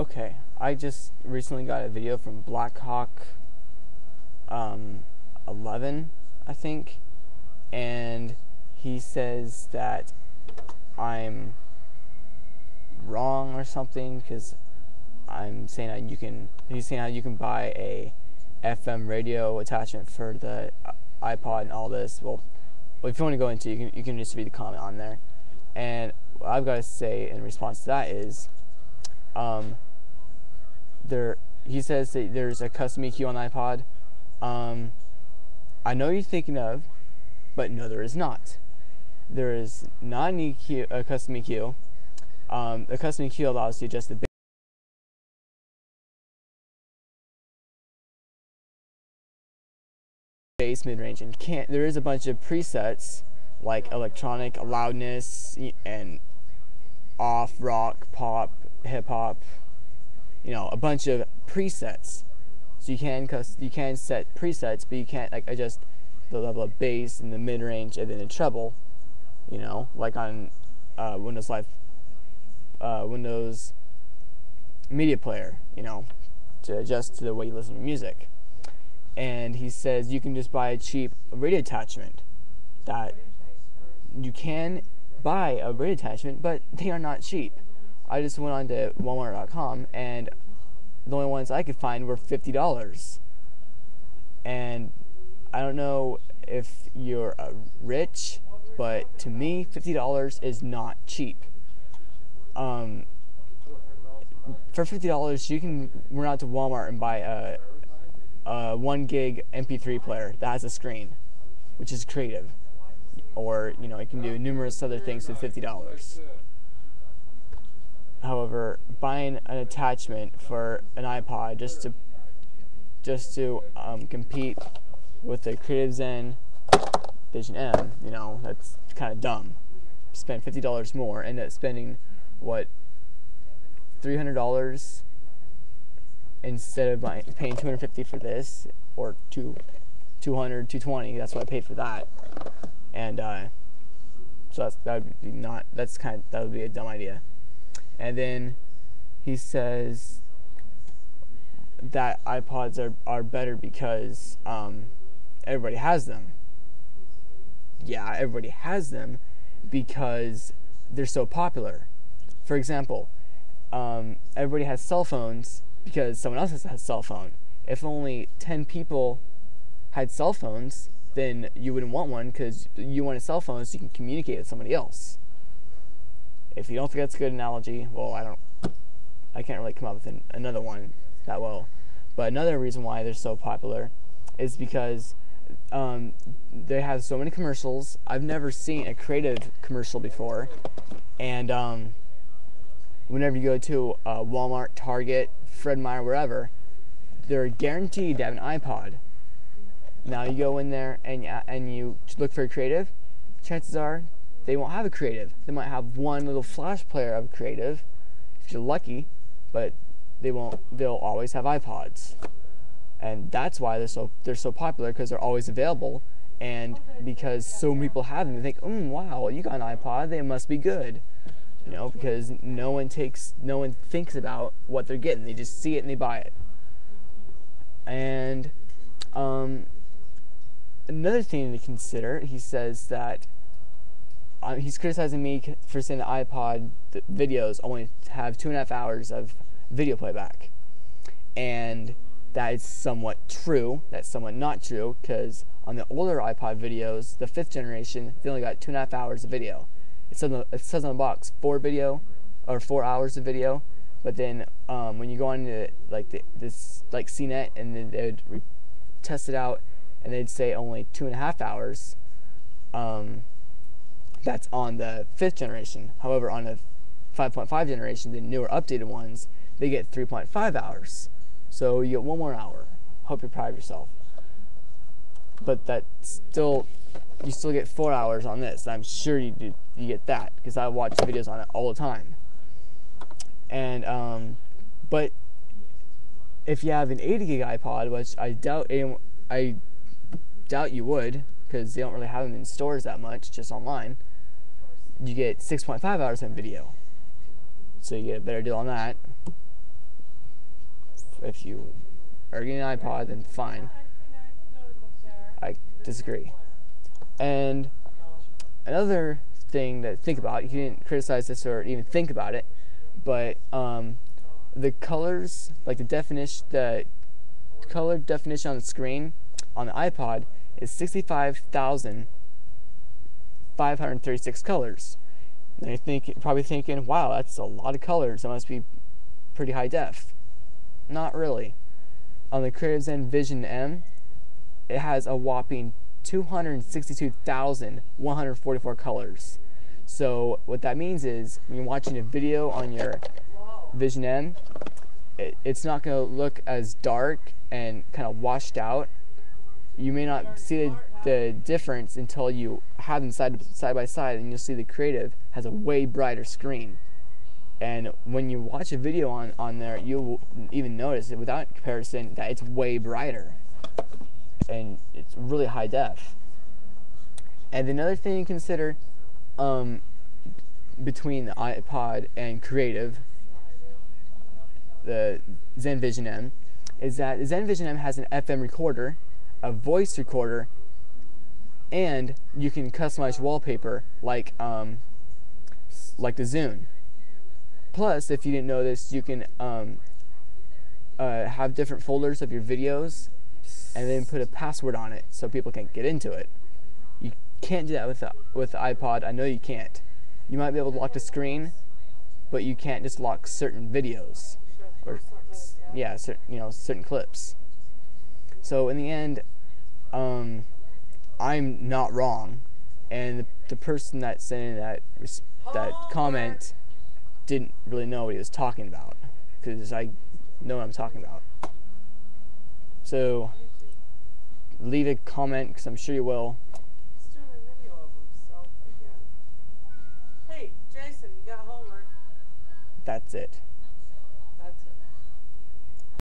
Okay, I just recently got a video from Blackhawk 11, I think, and he says that I'm wrong or something because I'm saying that he's saying how you can buy a FM radio attachment for the iPod and all this. Well, if you want to go into it, you can just read the comment on there. And what I've got to say in response to that is, he says that there's a custom EQ on the iPod. I know you're thinking of, but no, there is not. There is not an EQ, a custom EQ. The custom EQ allows you to adjust the bass, mid-range, and there is a bunch of presets like electronic, loudness, and off, rock, pop, hip hop. You know, a bunch of presets. So you can set presets, but you can't like adjust the level of bass and the mid-range and then the treble. You know, like on Windows Media Player. You know, to adjust to the way you listen to music. And he says you can just buy a cheap radio attachment. That you can buy a radio attachment, but they are not cheap. I just went on to Walmart.com, and the only ones I could find were $50. And I don't know if you're rich, but to me, $50 is not cheap. For $50, you can run out to Walmart and buy a 1 gig MP3 player that has a screen, which is creative. Or, you know, it can do numerous other things with $50. However, buying an attachment for an iPod just to compete with the Creative Zen Vision M, you know, that's kind of dumb. Spend $50 more, end up spending what, $300 instead of paying $250 for this, or $200, $220. That's what I paid for that, and so that would be a dumb idea. And then he says that iPods are better because everybody has them. Yeah, everybody has them because they're so popular. For example, everybody has cell phones because someone else has a cell phone. If only 10 people had cell phones, then you wouldn't want one because you want a cell phone so you can communicate with somebody else. If you don't think that's a good analogy, well, I can't really come up with another one that well. But another reason why they're so popular is because they have so many commercials. I've never seen a creative commercial before. And whenever you go to Walmart, Target, Fred Meyer, wherever, they're guaranteed to have an iPod. Now you go in there and you look for a creative, chances are they won't have a creative. They might have one little flash player of creative, if you're lucky, but they won't. They'll always have iPods, and that's why they're so popular, because they're always available, and because so many people have them. They think, wow, you got an iPod, they must be good, you know, because no one thinks about what they're getting. They just see it and they buy it. And another thing to consider, he says that. He's criticizing me for saying the iPod videos only have 2.5 hours of video playback, and that is somewhat true. That's somewhat not true, because on the older iPod videos, the 5th generation, they only got 2.5 hours of video. It says on the box 4 hours of video, but then when you go on to this CNET, and then they would test it out, and they'd say only 2.5 hours. That's on the 5th generation. However, on the 5.5 generation, the newer updated ones, they get 3.5 hours. So you get 1 more hour. Hope you're proud of yourself. But you still get 4 hours on this. I'm sure you get that, because I watch videos on it all the time. And but if you have an 80 gig iPod, which I doubt you would, because they don't really have them in stores that much, just online, you get 6.5 hours of video. So you get a better deal on that. If you are getting an iPod, then fine. I disagree. And another thing to think about, you didn't criticize this or even think about it, but the colors, like the color definition on the screen on the iPod is 65,536 colors. And you're probably thinking, wow, that's a lot of colors. That must be pretty high def. Not really. On the Creative Zen Vision M, it has a whopping 262,144 colors. So what that means is when you're watching a video on your Vision M, it's not going to look as dark and kind of washed out. You may not see the difference until you have them side by side, and you'll see the Creative has a way brighter screen. And when you watch a video on there, you'll even notice it without comparison that it's way brighter. And it's really high def. And another thing to consider between the iPod and Creative, the Zen Vision M, is that the Zen Vision M has an FM recorder, a voice recorder, and you can customize wallpaper like the Zune. Plus, if you didn't know this, you can have different folders of your videos and then put a password on it so people can't get into it. You can't do that with the iPod. I know you can't. You might be able to lock the screen, but you can't just lock certain videos or certain clips. So in the end, I'm not wrong, and the person that sent in that comment didn't really know what he was talking about, because I know what I'm talking about. So leave a comment, because I'm sure you will. He's doing a video of himself again. Hey, Jason, you got homework. That's it.